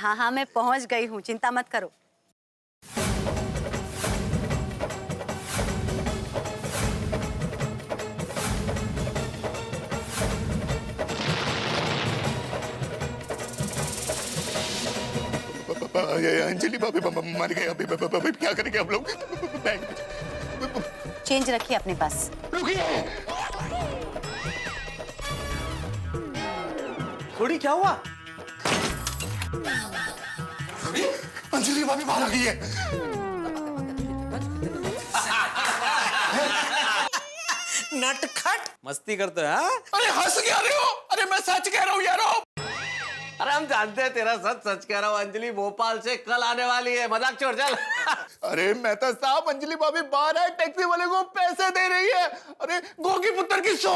हाँ हाँ, मैं पहुंच गई हूँ, चिंता मत करो। अंजलि भाभी मर गए, अभी क्या करेंगे हम लोग? चेंज रखिए अपने पास। रुकिए, थोड़ी क्या हुआ? अंजलि भाभी बाहर आ गई है। नटखट मस्ती करते हैं। अरे हंस क्या रहे हो? अरे मैं सच कह रहा हूँ यार। अरे हम जानते हैं तेरा सच कह रहा हूँ। अंजलि भोपाल से कल आने वाली है, मजाक छोड़ चल। अरे मेहता साहब, अंजलि भाभी बाहर है, टैक्सी वाले को पैसे दे रही है। अरे गोगी पुत्र की सौ।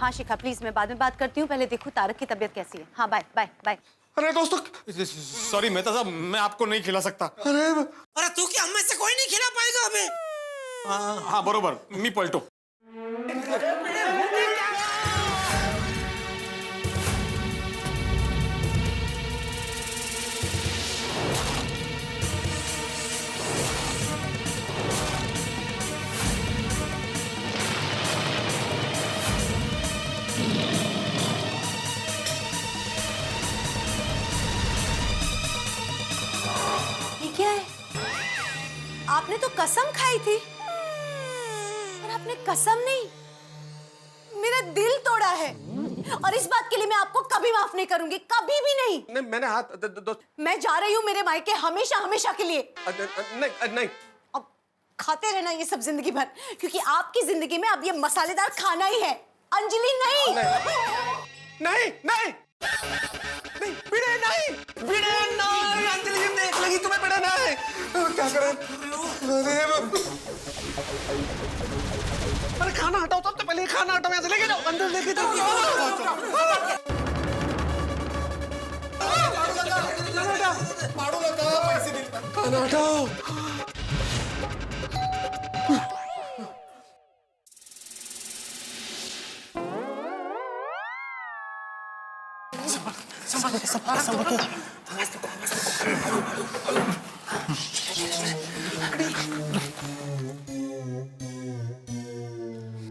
हाँ शिखा प्लीज, मैं बाद में बात करती हूँ, पहले देखो तारक की तबीयत कैसी है। हाँ बाय बाय बाय। अरे दोस्तों, सॉरी मेहता साहब, मैं आपको नहीं खिला सकता। अरे तू क्या, हम में से कोई नहीं खिला पाएगा हमें? हाँ बरोबर, मी पलटो। क्या है? आपने तो कसम खाई थी और आपने कसम नहीं, मेरा दिल तोड़ा है। और इस बात के लिए मैं आपको कभी माफ नहीं करूंगी, कभी भी नहीं। नहीं, मैंने हाथ दोस्त। मैं जा रही हूँ मेरे मायके हमेशा हमेशा के लिए। नहीं नहीं, अब खाते रहना ये सब जिंदगी भर, क्योंकि आपकी जिंदगी में अब ये मसालेदार खाना ही है। अंजलि नहीं, नहीं नहीं नहीं, बिड़े नहीं, बिड़े नहीं। अंजलि जी देख लगी तुम्हें, बिड़े नहीं। क्या करें? अरे खाना हटाओ, सबसे पहले खाना हटाओ, यहाँ से लेके जाओ, अंदर लेके जाओ। खाना हटाओ।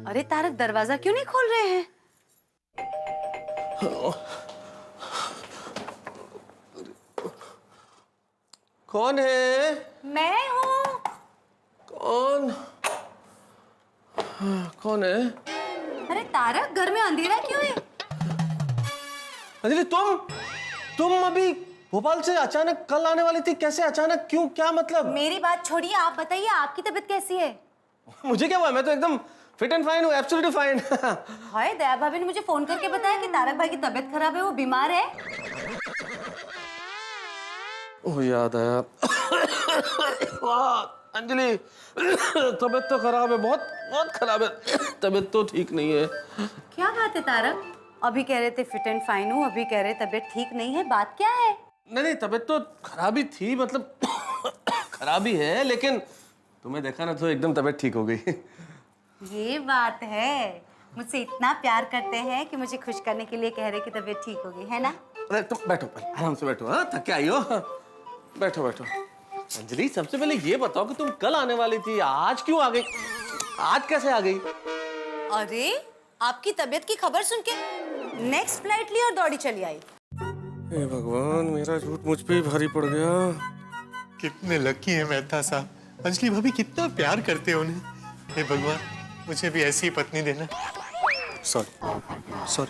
अरे तारक, दरवाजा क्यों नहीं खोल रहे हैं? कौन है? मैं हूँ। कौन? कौन है? अरे तारक, घर में अंधेरा क्यों है? अंजलि, तुम अभी भोपाल से अचानक कल आने वाली थी, कैसे अचानक, क्यों, क्या मतलब? मेरी बात छोड़िए, आप बताइए आपकी तबीयत कैसी है? मुझे क्या हुआ, मैं तो एकदम फिट एंड फाइन हूँ, एब्सोल्युटली फाइन। हाय, दया भाभी ने मुझे फोन करके बताया कि तारक भाई की तबीयत खराब है, वो बीमार है। ओह याद आया। अंजलि, तबीयत तो खराब है, बहुत बहुत खराब है, तबीयत तो ठीक नहीं है। क्या बात है तारक? अभी कह रहे थे फिट एंड फाइन हूँ, अभी कह रहे तबीयत ठीक नहीं है, बात क्या है? नहीं, तबीयत तो खराबी थी, मतलब खराबी है, लेकिन तुम्हें देखा ना तो एकदम तबीयत ठीक हो गई। ये बात है, मुझसे इतना प्यार करते हैं कि मुझे खुश करने के लिए कह रहे कि तबीयत ठीक हो गई है ना? अरे तुम बैठो, आराम से बैठो। हाँ, थक के आई हो? बैठो बैठो। अंजलि, सबसे पहले ये बताओ कि तुम कल आने वाली थी, आज क्यों आ गई? आज कैसे आ गई? अरे आपकी तबीयत की खबर सुन के नेक्स्ट फ्लाइट ली और दौड़ी चली आई। हे भगवान, मेरा झूठ मुझ पे ही भारी पड़ गया। कितने लकी है मेहता साहब, अंजलि भाभी कितना प्यार करते हैं उन्हें। हे भगवान, मुझे भी ऐसी ही पत्नी देना। सॉरी।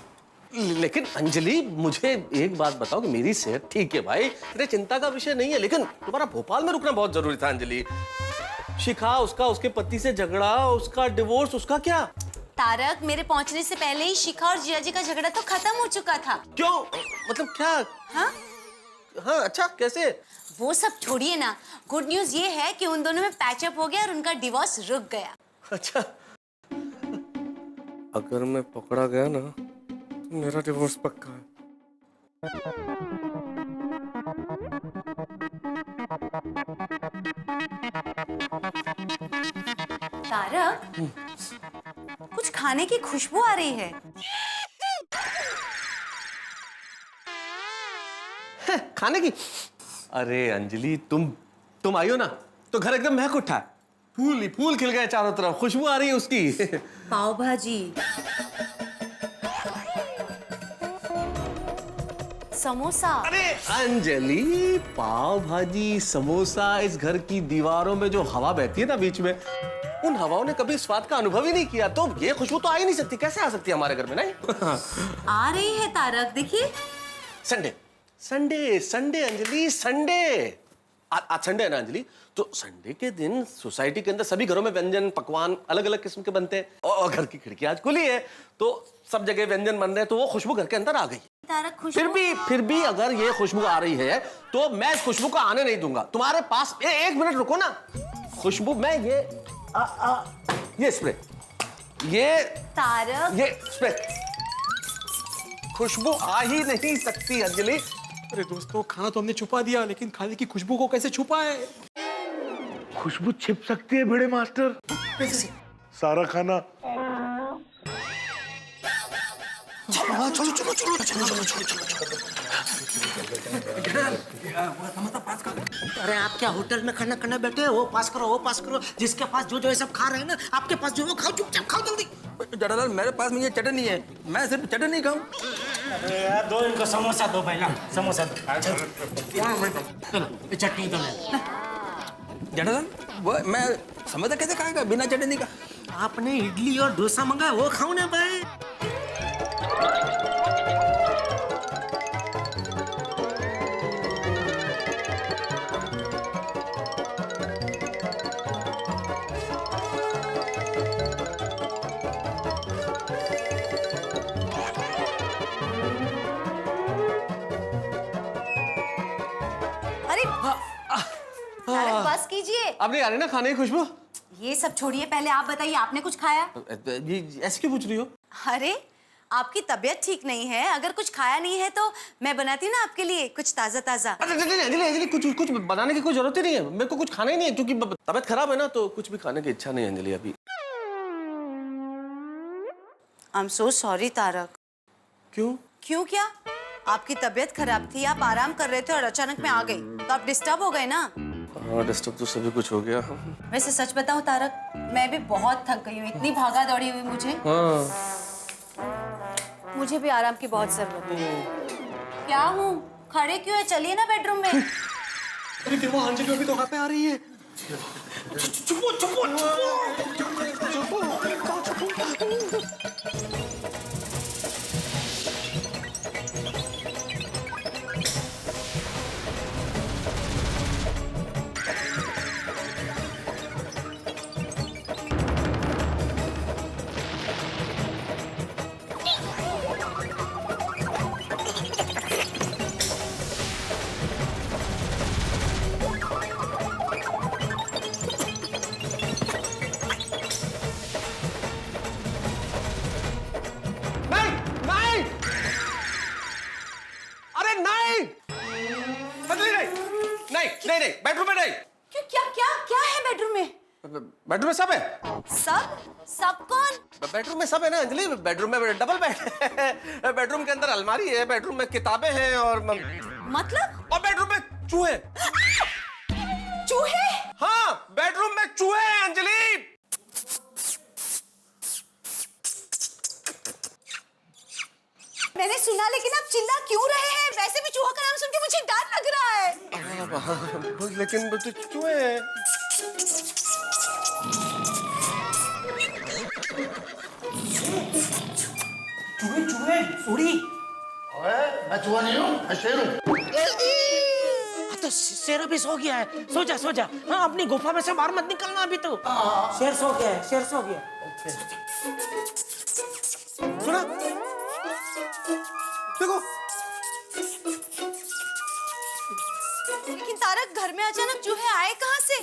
लेकिन अंजलि, मुझे एक बात बताओ कि मेरी सेहत ठीक है भाई, मेरे चिंता का विषय नहीं है, लेकिन तुम्हारा भोपाल में रुकना बहुत जरूरी था। अंजलि, शिखा, उसके पति से झगड़ा, उसका डिवोर्स, उसका क्या? तारक, मेरे पहुंचने से पहले ही शिखा और जिया जी का झगड़ा तो खत्म हो चुका था। क्यों, मतलब क्या? हाँ, अच्छा, कैसे? वो सब छोड़िए ना, गुड न्यूज ये है कि उन दोनों में पैचअप हो गया और उनका डिवोर्स रुक गया। अच्छा, अगर मैं पकड़ा गया ना तो मेरा डिवोर्स पक्का है। कुछ खाने की खुशबू आ रही है। खाने की? अरे अंजलि, तुम आई हो ना तो घर एकदम महक उठा है। फूल ही फूल खिल गए चारों तरफ, खुशबू आ रही है उसकी। पाव भाजी, समोसा। अरे अंजलि, पाव भाजी, समोसा, इस घर की दीवारों में जो हवा बहती है ना बीच में, उन हवाओं ने कभी स्वाद का अनुभव ही नहीं किया, तो ये खुशबू तो आ ही नहीं सकती। कैसे आ सकती है हमारे घर में? नहीं आ रही है तारक, देखिए। Sunday Sunday Sunday Anjali, Sunday. आज संडे है ना अंजलि, तो संडे के दिन सोसाइटी के अंदर सभी घरों में व्यंजन पकवान अलग अलग किस्म के बनते हैं, और घर की खिड़की आज खुली है तो सब जगह व्यंजन बन रहे हैं, तो वो खुशबू घर के अंदर आ गई। तारक, खुशबू। फिर भी अगर ये खुशबू आ रही है तो मैं इस खुशबू को आने नहीं दूंगा तुम्हारे पास। एक मिनट रुको ना। खुशबू, मैं ये स्प्रे, ये तारक, ये स्प्रे, खुशबू आ ही नहीं सकती अंजलि। अरे दोस्तों, खाना तो हमने छुपा दिया, लेकिन खाने की खुशबू को कैसे छुपाए? खुशबू छिप सकती है भिड़े मास्टर। सारा खाना। चलो चलो चलो चलो चलो चलो चलो। अरे आप क्या होटल में खाना खाने बैठे हो? वो पास करो। जिसके पास जो है सब खा रहे हैं ना, आपके पास जो वो खाओ, चुपचाप खाओ जल्दी। जटालाल, मेरे पास में ये चटनी है, मैं सिर्फ चटनी खाऊं। अरे यार, दो इनको समोसा दो, पहला समोसा दो। चलो ये चटनी दो। जटालाल, वो मैं समोसा कैसे खाएगा बिना चटनी का? आपने इडली और डोसा मंगाया, वो खाओ ना भाई। अरे तारक, बस कीजिए। अब नहीं आ रही ना खाने की खुशबू? ये सब छोड़िए, पहले आप बताइए, आपने कुछ खाया? ये ऐसे क्यों पूछ रही हो? अरे आपकी तबीयत ठीक नहीं है, अगर कुछ खाया नहीं है तो मैं बनाती ना आपके लिए कुछ ताजा ताजा। अंजलि, कुछ बनाने की कोई जरूरत ही नहीं है, मेरे को कुछ खाना ही नहीं है, क्योंकि तबीयत खराब है ना, तो कुछ भी खाने की इच्छा नहीं है अंजलि अभी। I am so sorry Tarak. क्यों क्या? आपकी तबीयत खराब थी, आप आराम कर रहे थे और अचानक मैं आ गई, तो आप डिस्टर्ब हो गए ना। हाँ, डिस्टर्ब तो सभी कुछ हो गया। वैसे सच बताऊं तारक, मैं भी बहुत थक गई हूँ, इतनी भागा दौड़ी हुई मुझे। मुझे भी आराम की बहुत जरूरत है। क्या हूँ, खड़े क्यों है? चलिए ना बेडरूम में। अरे देवा, अंजलि अभी तो वहां पे आ रही है। चुपो चुपो नहीं, बेडरूम में नहीं। क्यों, क्या क्या क्या है बेडरूम में? बेडरूम में सब है। सब कौन? बेडरूम में सब है ना अंजलि, बेडरूम में डबल बेड है, बेडरूम के अंदर अलमारी है, बेडरूम में किताबें हैं और मतलब? और बेडरूम में चूहे। चूहे? हाँ, बेडरूम में चूहे हैं अंजलि। मैंने सुना, लेकिन आप चिल्ला क्यों रहे हैं? वैसे भी चूहा का नाम सुन के मुझे डर लग रहा है। लेकिन तो चूहे हैं। चूहे उड़ी। मैं चूहा नहीं हूँ, मैं शेर हूँ। तो शेर अभी सो गया है। सो जा। हाँ, अपनी गुफा में से बाहर मत निकलना अभी तो। शेर सो गया। सुना? देखो। लेकिन तारक, घर में अचानक चूहे आए कहाँ से?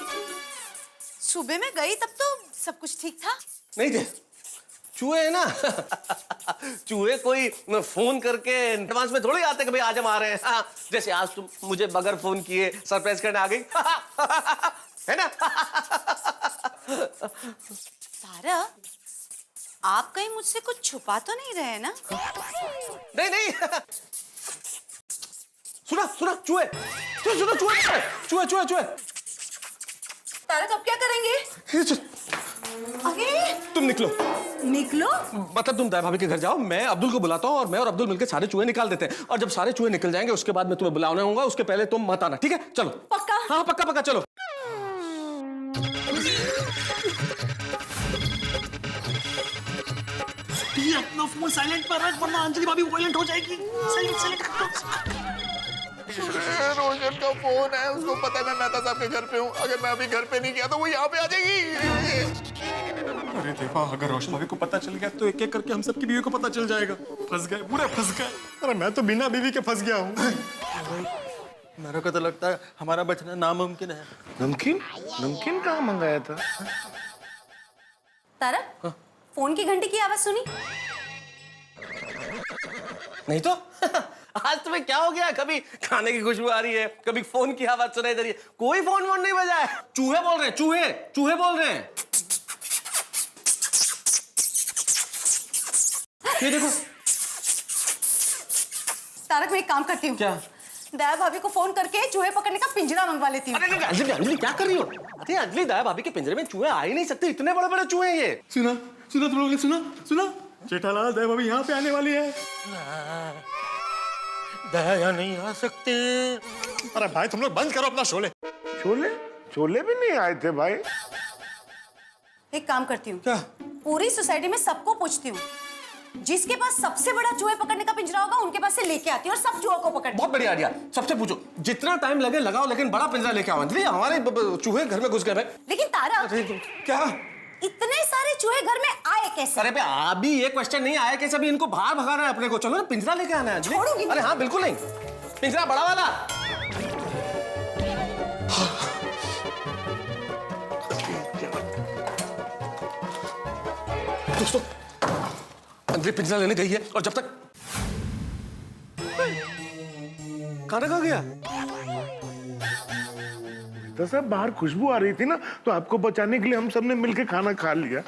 सुबह में गई तब तो सब कुछ ठीक था। नहीं थे, चूहे है ना। चूहे कोई फोन करके एडवांस में थोड़ी आते कि भाई आज हम आ रहे हैं। हाँ, जैसे आज तुम मुझे बगैर फोन किए सरप्राइज करने आ गई। है ना? तारक, आप कहीं मुझसे कुछ छुपा तो नहीं रहे ना? नहीं नहीं सुना सुना चूहे सुना चूहे चूहे चूहे चूहे तारक, अब क्या करेंगे? अरे तुम निकलो। निकलो? मतलब तुम दया भाभी के घर जाओ, मैं अब्दुल को बुलाता हूँ और मैं और अब्दुल मिलकर सारे चूहे निकाल देते हैं, और जब सारे चूहे निकल जाएंगे उसके बाद मैं तुम्हें बुलाने आऊंगा, उसके पहले तुम मत आना, ठीक है? चलो। पक्का? हाँ पक्का पक्का, चलो। ये अपना फोन साइलेंट पर रख, वरना अंजलि भाभी वायलेंट हो जाएगी। साइलेंट साइलेंट कर रोशन का फोन है, उसको पता है मैं मेहता साहब के घर पे हूँ। अगर मैं अभी घर पे नहीं गया तो वो यहाँ पे आ जाएगी। अरे देवा, अगर रोशन भाभी को पता चल गया तो एक एक करके हम सबकी बीवी को पता चल जाएगा। फंस गए, पूरे फंस गए। अरे मैं तो बिना बीवी के फंस गया हूँ। मेरे को तो लगता है हमारा बचना नामुमकिन है। नमकीन? नमकीन कहाँ मंगाया था? तारक, फोन की घंटी की आवाज सुनी? नहीं तो आज तुम्हें क्या हो गया? कभी खाने की खुशबू आ रही है, कभी फोन की आवाज सुनाई दे रही है, कोई फोन वोन नहीं बजा है। चूहे बोल रहे हैं, चूहे चूहे बोल रहे हैं। ये देखो। तारक, मैं एक काम करती हूँ। क्या? दया भाभी को फोन करके चूहे पकड़ने का पिंजरा मंगवा लेती हूँ। अरे अंजलि, अंजलि क्या कर रही हो? अरे अंजलि, दया भाभी के पिंजरे में चूहे आ ही नहीं सकते, इतने बड़े बड़े चूहे हैं ये। सुना सुना तुम लोगों ने सुना सुना? जेठालाल, दया भाभी यहाँ पे आने वाली है। दया नहीं आ सकते। अरे भाई तुम लोग बंद करो अपना शोले। छोले? छोले भी नहीं आए थे भाई। एक काम करती हूँ। क्या? पूरी सोसाइटी में सबको पूछती हूँ, जिसके पास सबसे बड़ा चूहे पकड़ने का पिंजरा होगा उनके पास से लेके आती हूँ और सब चूहों को पकड़ती हूँ। बहुत बढ़िया आइडिया। सबसे पूछो, जितना टाइम लगे लगाओ, लेकिन बड़ा पिंजरा लेके आओ। अंजलि, हमारे चूहे घर में घुस गए भाई। लेकिन तारक, क्या? इतने सारे चूहे घर में आए कैसे? अरे अभी ये क्वेश्चन नहीं आया कैसे? अभी इनको बाहर भगाना है अपने को। चलो ना, पिंजरा लेके आना है। छोड़ूंगी नहीं। अरे हाँ, बिल्कुल नहीं, पिंजरा बड़ा वाला। दोस्तों, अंजलि पिंजरा लेने गई है और जब तक खाना खा गया। तो सब बाहर खुशबू आ रही थी ना, तो आपको बचाने के लिए हम सबने मिलके खाना खा लिया।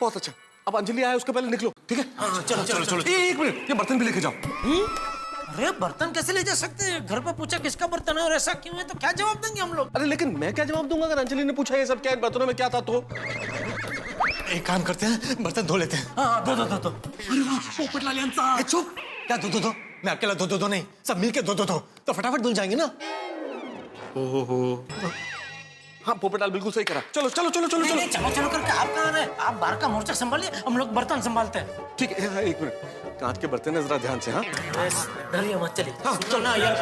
बहुत अच्छा। अब अंजलि आए उसके पहले निकलो, ठीक है? हाँ, चलो चलो चलो। एक मिनट, ये बर्तन भी लेके जाओ। अरे बर्तन कैसे ले जा सकते हैं? घर पे पूछा किसका बर्तन है और ऐसा क्यों है, तो क्या जवाब देंगे हम लोग? अरे लेकिन मैं क्या जवाब दूंगा अगर अंजलि ने पूछा ये सब क्या है, बर्तनों में क्या था? तो एक काम करते हैं, बर्तन धो लेते हैं। हाँ, दो। अरे वाह, पोपट लालियन साहब। चुप। क्या दो? मैं अकेला दो नहीं, सब मिलके दो तो फटाफट धुल जाएंगे ना। ओहो, हाँ पोपटाल बिल्कुल सही करा। चलो चलो चलो चलो नहीं, चलो चलो करके आप कहाँ रहे? आप बाहर का मोर्चा संभालिए, हम लोग बर्तन संभालते हैं। ठीक है। एक मिनट, कांच के बर्तन है, जरा ध्यान से। हाँ डरिए मत, चलिए। हाँ, चलो ना यार।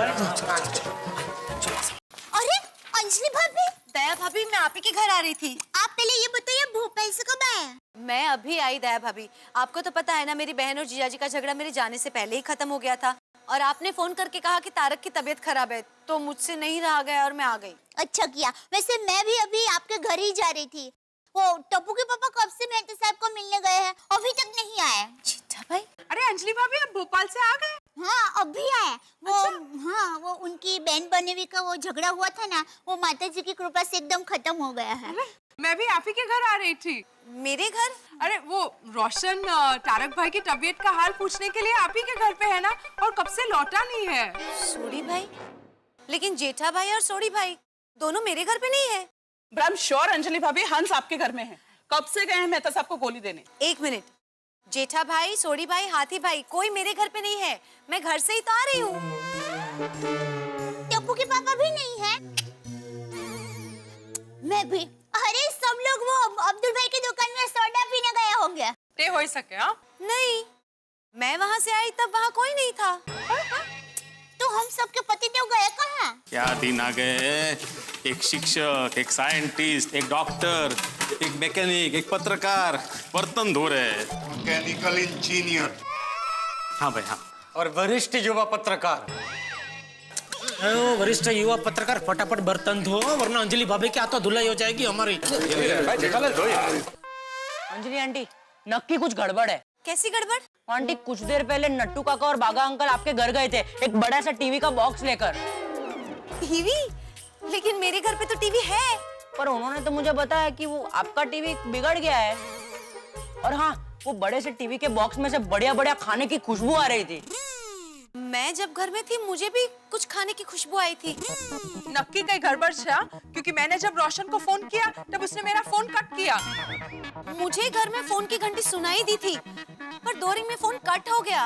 अरे अंजलि भाभी, दया भाभी, मैं आप ही के घर आ रही थी। आप पहले ये बताइए भोपाल से कब आए? मैं अभी आई दया भाभी। आपको तो पता है ना, मेरी बहन और जीजाजी का झगड़ा मेरे जाने से पहले ही खत्म हो गया था, और आपने फोन करके कहा कि तारक की तबीयत खराब है, तो मुझसे नहीं रहा गया और मैं आ गई। अच्छा किया। वैसे मैं भी अभी आपके घर ही जा रही थी। वो टप्पू के पापा कब से मेहता साहब को मिलने गए हैं, अभी तक नहीं आए। चिट्ठा भाई, अरे अंजलि भाभी, आप भोपाल से आ गए? हाँ, अभी आए वो। हाँ, वो उनकी बहन बनेवी का वो झगड़ा हुआ था ना, वो माता जी की कृपा से एकदम खत्म हो गया है। मैं भी आप ही के घर आ रही थी। मेरे घर? अरे वो रोशन तारक भाई की तबीयत का हाल पूछने के लिए आप ही के घर पे है ना, और कब से लौटा नहीं है। सोडी भाई? लेकिन जेठा भाई और सोडी भाई दोनों मेरे घर पे नहीं है। आई एम श्योर अंजलि भाभी, हंस आपके घर में है। कब से गए हैं मेहता साहब को गोली देने? एक मिनट, जेठा भाई, सोडी भाई, हाथी भाई कोई मेरे घर पे नहीं है। मैं घर से ही तो आ रही हूँ। टप्पू के पापा भी नहीं है? मैं भी। अरे सब लोग वो अब्दुल भाई की दुकान में सोडा पीने गए होंगे। ते हो सके? हाँ, नहीं, मैं वहाँ से आई तब वहाँ कोई नहीं था। तो हम सबके पतिदेव गए कहाँ? क्या दिन आ गए। एक शिक्षक, एक साइंटिस्ट, एक डॉक्टर, एक मैकेनिक, एक पत्रकार बर्तन धो रहे हैं। Mechanical engineer. हाँ भाई हाँ। और वरिष्ठ युवा पत्रकार। वरिष्ठ युवा पत्रकार, फटाफट बर्तन धो, वरना अंजलि भाभी की हाथों धुलाई हो जाएगी हमारी। अंजलि आंटी, नक्की कुछ गड़बड़ है। कैसी गड़बड़? आंटी, कुछ देर पहले नट्टू काका और बागा अंकल आपके घर गए थे एक बड़ा सा टीवी का बॉक्स लेकर। टीवी? लेकिन मेरे घर पे तो टीवी है। पर उन्होंने तो मुझे बताया कि वो आपका टीवी बिगड़ गया है। और हाँ, वो बड़े से टीवी के बॉक्स में से बढ़िया बढ़िया खाने की खुशबू आ रही थी। मैं जब घर में थी मुझे भी कुछ खाने की खुशबू आई थी। नक्की कहीं गड़बड़ छा, क्योंकि मैंने जब रोशन को फोन किया तब उसने मेरा फोन कट किया। मुझे घर में फोन की घंटी सुनाई दी थी, पर 2 रिंग में फोन कट हो गया।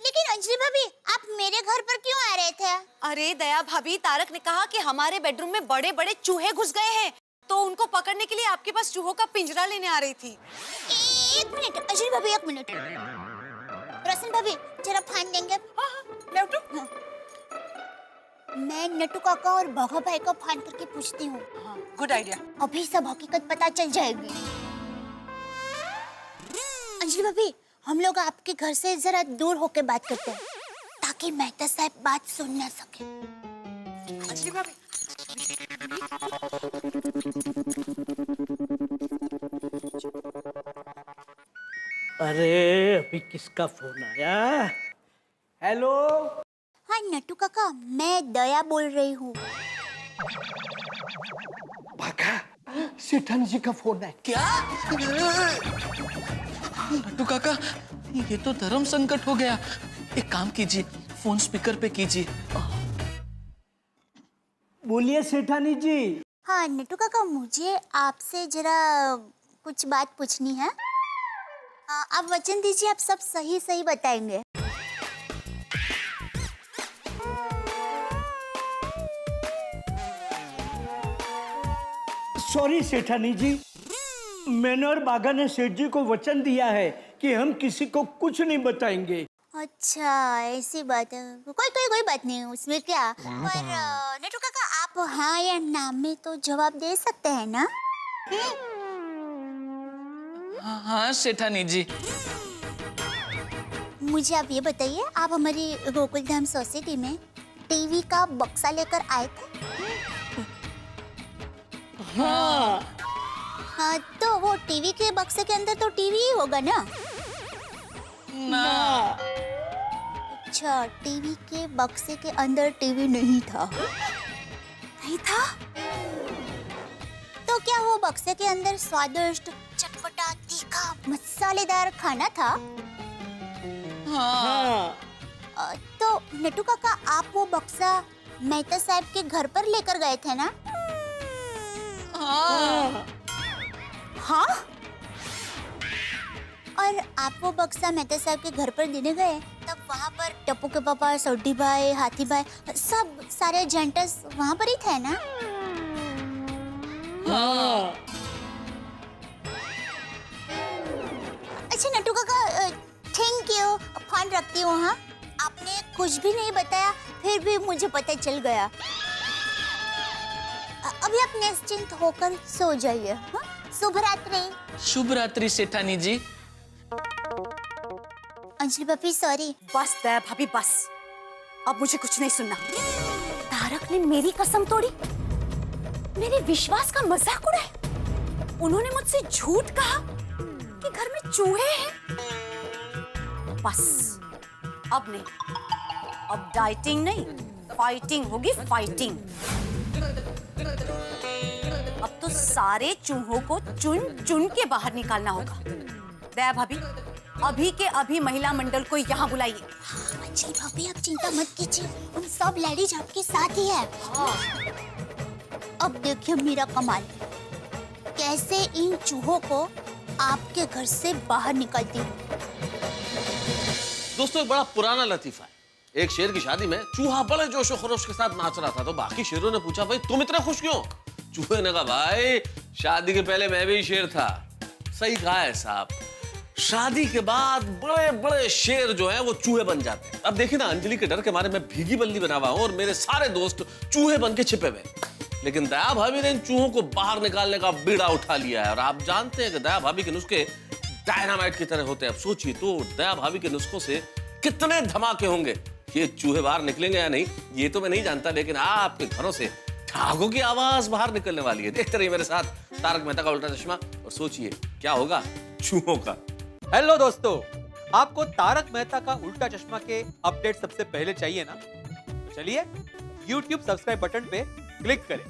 लेकिन अंजलि भाभी, आप मेरे घर पर क्यों आ रहे थे? अरे दया भाभी, तारक ने कहा कि हमारे बेडरूम में बड़े बड़े चूहे घुस गए हैं, तो उनको पकड़ने के लिए आपके पास चूहों का पिंजरा लेने आ रही थी। 1 मिनट अंजलि भाभी, 1 मिनट। रोशन भाभी, जरा फान देंगे? ले उठो। मैं नट्टू काका और बाघा भाई को फान करके पूछती हूँ। Good idea. अभी सब हकीकत पता चल जाएगी। अंजलि भाभी, हम लोग आपके घर से जरा दूर होके बात करते हैं, ताकि मेहता साहब बात सुन ना सके। अंजलि भाभी, अरे अभी किसका फोन आया? हेलो। हाँ नट्टू काका, मैं दया बोल रही हूँ। भागा, सेठानी जी का फोन है। क्या? लट्टू काका, ये तो धर्म संकट हो गया। एक काम कीजिए, फोन स्पीकर पे कीजिए। बोलिए सेठानी जी। हाँ नट्टू काका, मुझे आपसे जरा कुछ बात पूछनी है। आप वचन दीजिए, आप सब सही सही बताएंगे। सॉरी सेठानी जी, मैंने और बाघा ने सेठ जी को वचन दिया है कि हम किसी को कुछ नहीं बताएंगे। अच्छा ऐसी बात है। कोई बात नहीं उसमें क्या। पर नट्टू काका, आप हाँ या ना में तो जवाब दे सकते हैं ना? हाँ सेठानी जी। मुझे आप ये बताइए, आप हमारी गोकुलधाम सोसाइटी में टीवी का बक्सा लेकर आए थे? हाँ। हाँ, तो वो टीवी के बक्से के अंदर तो टीवी ही होगा ना? ना। अच्छा, टीवी के बक्से के अंदर टीवी नहीं था? नहीं था? तो क्या वो बक्से के अंदर स्वादिष्ट, चटपटा, तीखा, मसालेदार खाना था? हाँ। तो नट्टू काका, आप वो बक्सा मेहता साहब के घर पर लेकर गए थे ना? हाँ। हाँ? और आप वो बक्सा मेहता साहब के घर पर देने गए, तब वहाँ पर टप्पू के पापा, सौडी भाई, हाथी भाई, सब सारे जेंटस वहाँ पर ही थे ना? हाँ। अच्छा नट्टू काका, थैंक यू, फोन रखती हूँ। हाँ, आपने कुछ भी नहीं बताया, फिर भी मुझे पता चल गया। अभी आप निश्चिंत होकर सो जाइए। हाँ? शुभ रात्रि। शुभ रात्रि सेठानी जी। अंजलि भाभी सॉरी। बस दया भाभी बस, अब मुझे कुछ नहीं सुनना। तारक ने मेरी कसम तोड़ी, मेरे विश्वास का मजाक उड़ाया। उन्होंने मुझसे झूठ कहा कि घर में चूहे हैं। बस अब नहीं, अब डाइटिंग नहीं, फाइटिंग होगी, फाइटिंग। अब तो सारे चूहों को चुन चुन के बाहर निकालना होगा। दया भाभी, अभी के अभी महिला मंडल को यहाँ बुलाइए। अंजलि भाभी, आप चिंता मत कीजिए, उन सब लेडीज आपके साथ ही है। अब देखिए मेरा कमाल, कैसे इन चूहों को आपके घर से बाहर निकालती हूँ। दोस्तों, एक बड़ा पुराना लतीफा है। एक शेर की शादी में चूहा बड़े जोशो खरोश के साथ नाच रहा था, तो बाकी शेरों ने पूछा, भाई तुम इतने खुश क्यों? चूहे ने कहा, भाई शादी के पहले मैं भी शेर था। सही कहा है साहब, शादी के बाद बड़े बड़े शेर जो हैं वो चूहे बन जाते हैं। अब देखिए ना, अंजलि के डर के मारे मैं भीगी बल्ली बना हुआ हूं और मेरे सारे दोस्त चूहे बन के छिपे हुए। लेकिन दया भाभी ने इन चूहों को बाहर निकालने का बीड़ा उठा लिया है, और आप जानते हैं कि दया भाभी के नुस्खे डायनामाइट की तरह होते हैं। अब सोचिए तो, दया भाभी के नुस्खों से कितने धमाके होंगे। ये चूहे बाहर निकलेंगे या नहीं ये तो मैं नहीं जानता, लेकिन आपके घरों से ठाकों की आवाज बाहर निकलने वाली है। देखते रहिए मेरे साथ तारक मेहता का उल्टा चश्मा, और सोचिए क्या होगा चूहों का। हेलो दोस्तों, आपको तारक मेहता का उल्टा चश्मा के अपडेट सबसे पहले चाहिए ना? चलिए YouTube सब्सक्राइब बटन पे क्लिक करें।